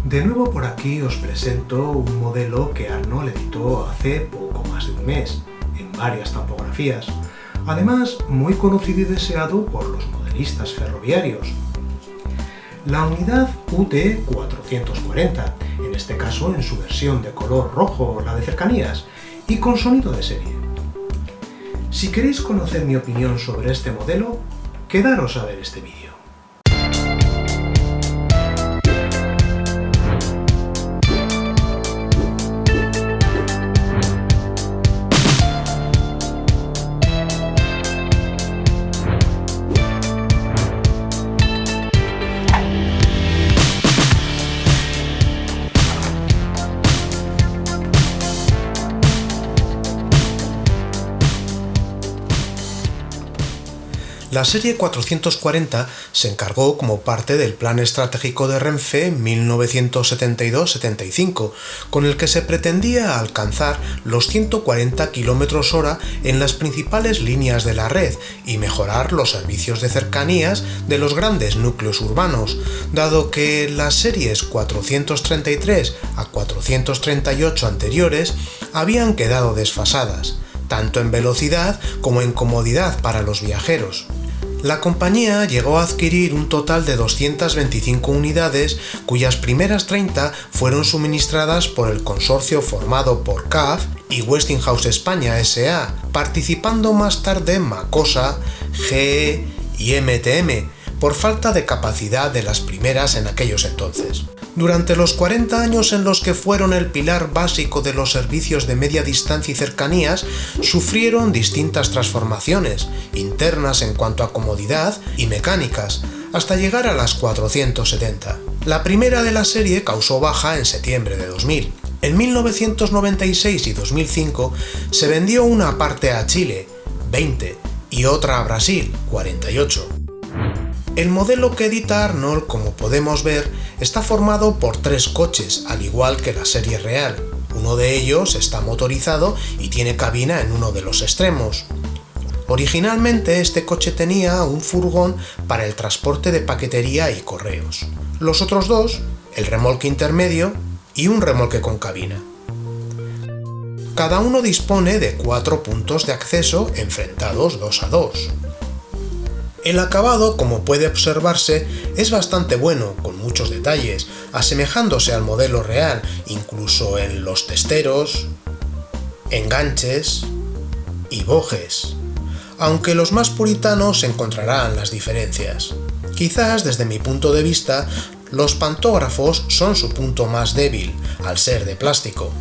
De nuevo por aquí os presento un modelo que Arnold editó hace poco más de un mes, en varias topografías, además muy conocido y deseado por los modelistas ferroviarios. La unidad UT440, en este caso en su versión de color rojo, la de cercanías, y con sonido de serie. Si queréis conocer mi opinión sobre este modelo, quedaros a ver este vídeo. La serie 440 se encargó como parte del plan estratégico de Renfe 1972-75, con el que se pretendía alcanzar los 140 km/h en las principales líneas de la red y mejorar los servicios de cercanías de los grandes núcleos urbanos, dado que las series 433 a 438 anteriores habían quedado desfasadas, tanto en velocidad como en comodidad para los viajeros. La compañía llegó a adquirir un total de 225 unidades, cuyas primeras 30 fueron suministradas por el consorcio formado por CAF y Westinghouse España S.A., participando más tarde Macosa, GE y MTM, por falta de capacidad de las primeras en aquellos entonces. Durante los 40 años en los que fueron el pilar básico de los servicios de media distancia y cercanías, sufrieron distintas transformaciones, internas en cuanto a comodidad y mecánicas, hasta llegar a las 470. La primera de la serie causó baja en septiembre de 2000. En 1996 y 2005 se vendió una parte a Chile, 20, y otra a Brasil, 48. El modelo que edita Arnold, como podemos ver, está formado por 3 coches, al igual que la serie real. Uno de ellos está motorizado y tiene cabina en uno de los extremos. Originalmente este coche tenía un furgón para el transporte de paquetería y correos. Los otros 2, el remolque intermedio y un remolque con cabina. Cada uno dispone de 4 puntos de acceso enfrentados 2 a 2. El acabado, como puede observarse, es bastante bueno, con muchos detalles, asemejándose al modelo real, incluso en los testeros, enganches y bojes, aunque los más puritanos encontrarán las diferencias. Quizás, desde mi punto de vista, los pantógrafos son su punto más débil, al ser de plástico.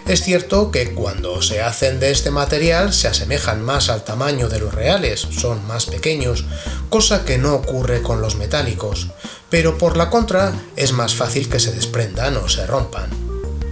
Es cierto que cuando se hacen de este material se asemejan más al tamaño de los reales, son más pequeños, cosa que no ocurre con los metálicos, pero por la contra es más fácil que se desprendan o se rompan.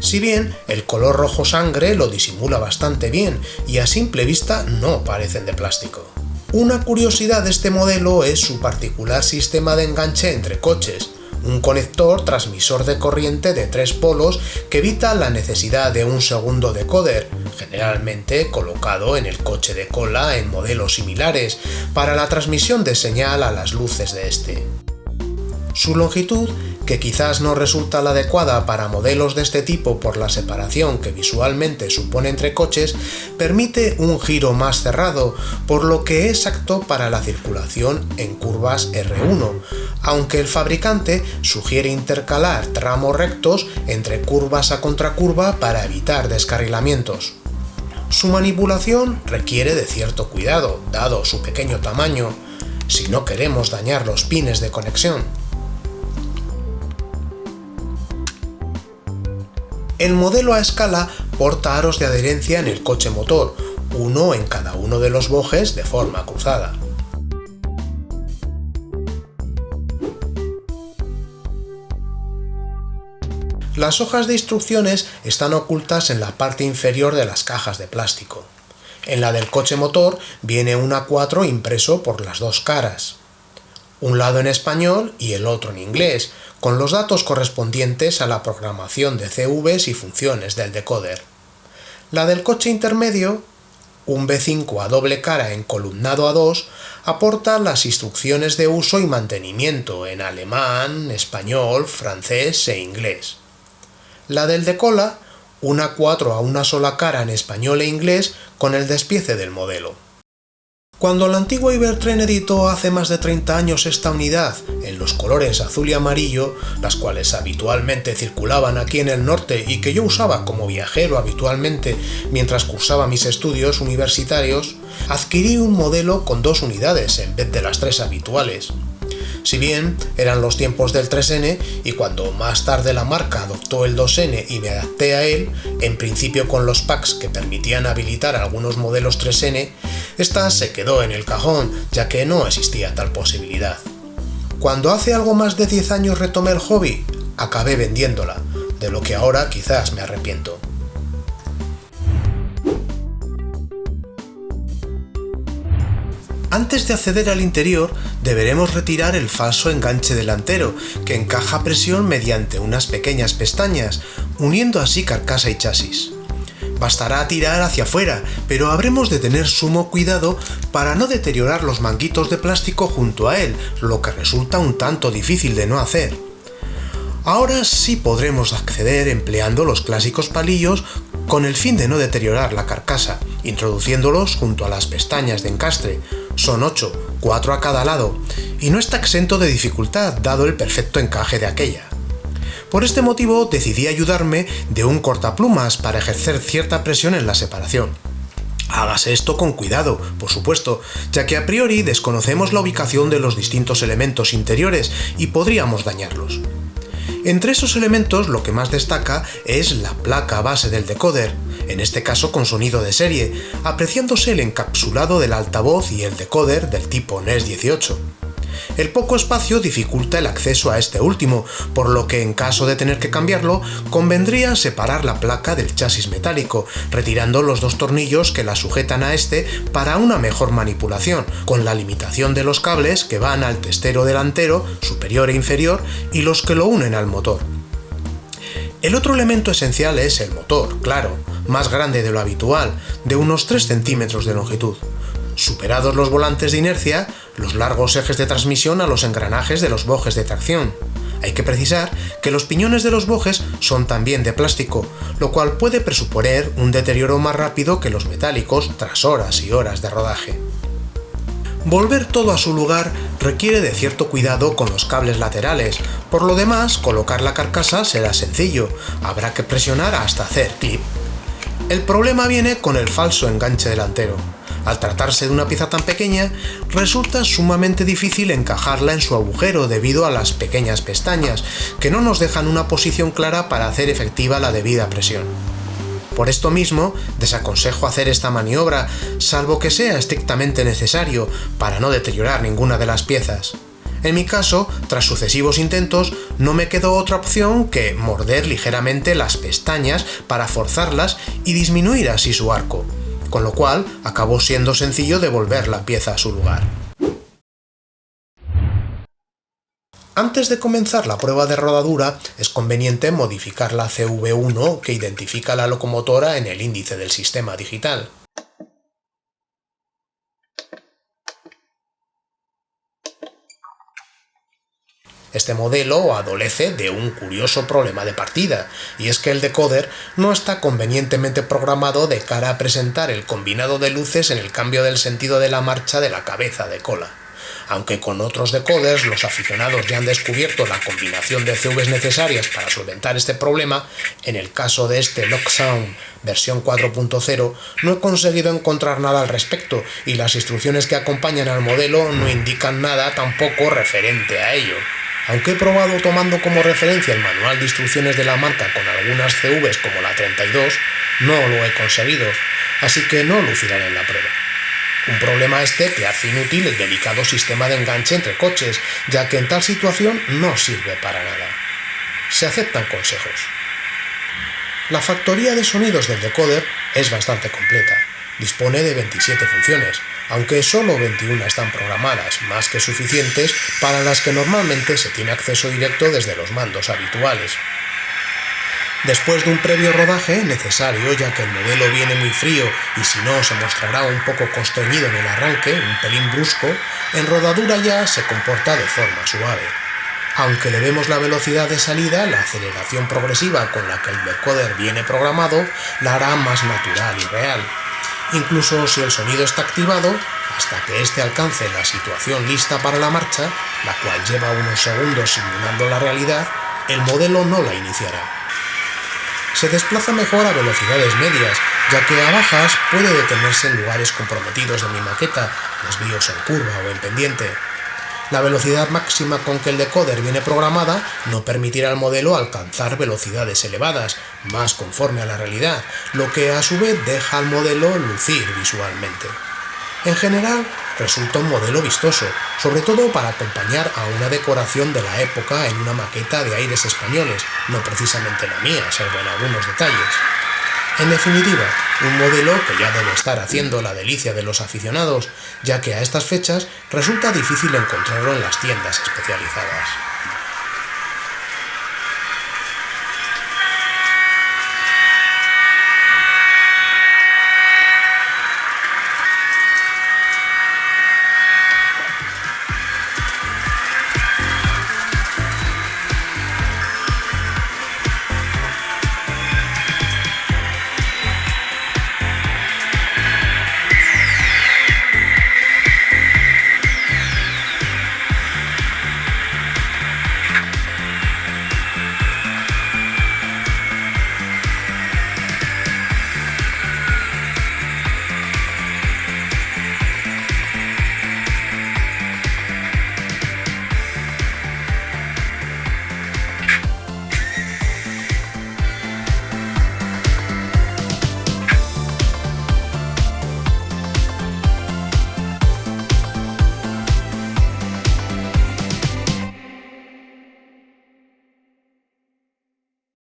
Si bien el color rojo sangre lo disimula bastante bien y a simple vista no parecen de plástico. Una curiosidad de este modelo es su particular sistema de enganche entre coches, un conector transmisor de corriente de 3 polos que evita la necesidad de un segundo decoder, generalmente colocado en el coche de cola en modelos similares, para la transmisión de señal a las luces de este. Su longitud, que quizás no resulta la adecuada para modelos de este tipo por la separación que visualmente supone entre coches, permite un giro más cerrado, por lo que es apto para la circulación en curvas R1, aunque el fabricante sugiere intercalar tramos rectos entre curvas a contracurva para evitar descarrilamientos. Su manipulación requiere de cierto cuidado, dado su pequeño tamaño, si no queremos dañar los pines de conexión. El modelo a escala porta aros de adherencia en el coche motor, uno en cada uno de los bojes de forma cruzada. Las hojas de instrucciones están ocultas en la parte inferior de las cajas de plástico. En la del coche motor viene un A4 impreso por las 2 caras, un lado en español y el otro en inglés, con los datos correspondientes a la programación de CVs y funciones del decoder. La del coche intermedio Un B5 a doble cara encolumnado a 2 aporta las instrucciones de uso y mantenimiento en alemán, español, francés e inglés. La del de cola, una 4 a una sola cara en español e inglés con el despiece del modelo. Cuando la antigua Ibertren editó hace más de 30 años esta unidad en los colores azul y amarillo, las cuales habitualmente circulaban aquí en el norte y que yo usaba como viajero habitualmente mientras cursaba mis estudios universitarios, adquirí un modelo con 2 unidades en vez de las 3 habituales. Si bien eran los tiempos del 3N y cuando más tarde la marca adoptó el 2N y me adapté a él, en principio con los packs que permitían habilitar algunos modelos 3N, esta se quedó en el cajón ya que no existía tal posibilidad. Cuando hace algo más de 10 años retomé el hobby, acabé vendiéndola, de lo que ahora quizás me arrepiento. Antes de acceder al interior, deberemos retirar el falso enganche delantero, que encaja a presión mediante unas pequeñas pestañas, uniendo así carcasa y chasis. Bastará tirar hacia afuera, pero habremos de tener sumo cuidado para no deteriorar los manguitos de plástico junto a él, lo que resulta un tanto difícil de no hacer. Ahora sí podremos acceder empleando los clásicos palillos con el fin de no deteriorar la carcasa, introduciéndolos junto a las pestañas de encastre. Son 8, 4 a cada lado, y no está exento de dificultad dado el perfecto encaje de aquella. Por este motivo decidí ayudarme de un cortaplumas para ejercer cierta presión en la separación. Hágase esto con cuidado, por supuesto, ya que a priori desconocemos la ubicación de los distintos elementos interiores y podríamos dañarlos. Entre esos elementos lo que más destaca es la placa base del decoder, en este caso con sonido de serie, apreciándose el encapsulado del altavoz y el decoder del tipo NES 18. El poco espacio dificulta el acceso a este último, por lo que en caso de tener que cambiarlo, convendría separar la placa del chasis metálico, retirando los 2 tornillos que la sujetan a este para una mejor manipulación, con la limitación de los cables que van al testero delantero, superior e inferior, y los que lo unen al motor. El otro elemento esencial es el motor, claro, más grande de lo habitual, de unos 3 centímetros de longitud. Superados los volantes de inercia, los largos ejes de transmisión a los engranajes de los bojes de tracción. Hay que precisar que los piñones de los bojes son también de plástico, lo cual puede presuponer un deterioro más rápido que los metálicos tras horas y horas de rodaje. Volver todo a su lugar requiere de cierto cuidado con los cables laterales, por lo demás colocar la carcasa será sencillo, habrá que presionar hasta hacer clip. El problema viene con el falso enganche delantero. Al tratarse de una pieza tan pequeña, resulta sumamente difícil encajarla en su agujero debido a las pequeñas pestañas, que no nos dejan una posición clara para hacer efectiva la debida presión. Por esto mismo, desaconsejo hacer esta maniobra, salvo que sea estrictamente necesario, para no deteriorar ninguna de las piezas. En mi caso, tras sucesivos intentos, no me quedó otra opción que morder ligeramente las pestañas para forzarlas y disminuir así su arco, con lo cual acabó siendo sencillo devolver la pieza a su lugar. Antes de comenzar la prueba de rodadura, es conveniente modificar la CV1 que identifica la locomotora en el índice del sistema digital. Este modelo adolece de un curioso problema de partida, y es que el decoder no está convenientemente programado de cara a presentar el combinado de luces en el cambio del sentido de la marcha de la cabeza de cola. Aunque con otros decoders los aficionados ya han descubierto la combinación de CVs necesarias para solventar este problema, en el caso de este Locksound versión 4.0 no he conseguido encontrar nada al respecto y las instrucciones que acompañan al modelo no indican nada tampoco referente a ello. Aunque he probado tomando como referencia el manual de instrucciones de la marca con algunas CVs como la 32, no lo he conseguido, así que no lucirán en la prueba. Un problema este que hace inútil el delicado sistema de enganche entre coches, ya que en tal situación no sirve para nada. Se aceptan consejos. La factoría de sonidos del decoder es bastante completa. Dispone de 27 funciones, aunque solo 21 están programadas, más que suficientes para las que normalmente se tiene acceso directo desde los mandos habituales. Después de un previo rodaje necesario, ya que el modelo viene muy frío y si no se mostrará un poco constreñido en el arranque, un pelín brusco, en rodadura ya se comporta de forma suave. Aunque le vemos la velocidad de salida, la aceleración progresiva con la que el decoder viene programado la hará más natural y real. Incluso si el sonido está activado, hasta que éste alcance la situación lista para la marcha, la cual lleva unos segundos simulando la realidad, el modelo no la iniciará. Se desplaza mejor a velocidades medias, ya que a bajas puede detenerse en lugares comprometidos de mi maqueta, desvíos en curva o en pendiente. La velocidad máxima con que el decoder viene programada no permitirá al modelo alcanzar velocidades elevadas, más conforme a la realidad, lo que a su vez deja al modelo lucir visualmente. En general, resulta un modelo vistoso, sobre todo para acompañar a una decoración de la época en una maqueta de aires españoles, no precisamente la mía, salvo en algunos detalles. En definitiva, un modelo que ya debe estar haciendo la delicia de los aficionados, ya que a estas fechas resulta difícil encontrarlo en las tiendas especializadas.